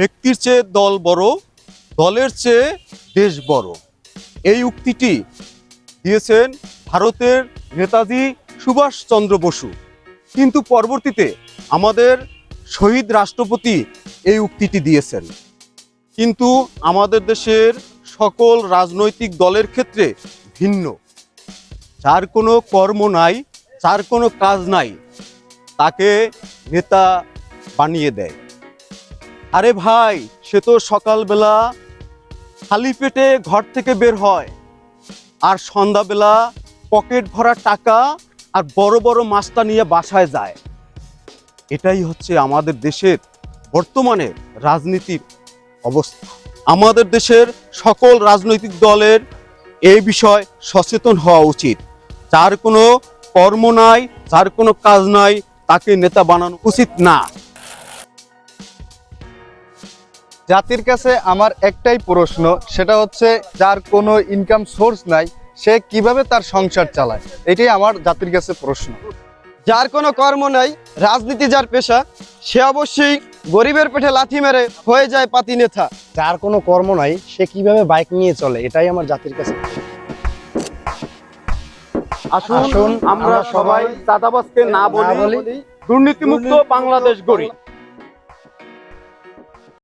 ব্যক্তির চেয়ে দল বড়, দলের চেয়ে দেশ বড়। এই উক্তিটি দিয়েছেন ভারতের নেতাজি সুভাষচন্দ্র বসু। কিন্তু পরবর্তীতে আমাদের শহীদ রাষ্ট্রপতি এই উক্তিটি দিয়েছেন। কিন্তু আমাদের দেশের সকল রাজনৈতিক দলের ক্ষেত্রে ভিন্ন। যার কোনো কর্ম নাই, যার কোনো কাজ নাই, তাকে নেতা বানিয়ে দেয়। আরে ভাই, সে তো সকালবেলা খালি পেটে ঘর থেকে বের হয়, আর সন্ধ্যাবেলা পকেট ভরা টাকা আর বড় বড় মাছটা নিয়ে বাসায় যায়। এটাই হচ্ছে আমাদের দেশের বর্তমানে রাজনীতির অবস্থা। আমাদের দেশের সকল রাজনৈতিক দলের এই বিষয় সচেতন হওয়া উচিত। যার কোনো কর্ম নাই, যার কোনো কাজ নাই, তাকে নেতা বানানো উচিত না। জাতির কাছে আমার একটাই প্রশ্ন, সেটা হচ্ছে যার কোনো ইনকাম সোর্স নাই সে কিভাবে তার সংসার চালায়, এটাই আমার জাতির কাছে প্রশ্ন। যার কোনো কর্ম নাই, রাজনীতি যার পেশা, সে অবশ্যই গরিবের পেটে লাথি মেরে হয়ে যায় পাতি নেতা। যার কোনো কর্ম নাই সে কিভাবে বাইক নিয়ে চলে, এটাই আমার জাতির কাছে। আসুন আমরা সবাই চাঁদাবাজকে না বলি, দুর্নীতিমুক্ত বাংলাদেশ গড়ি।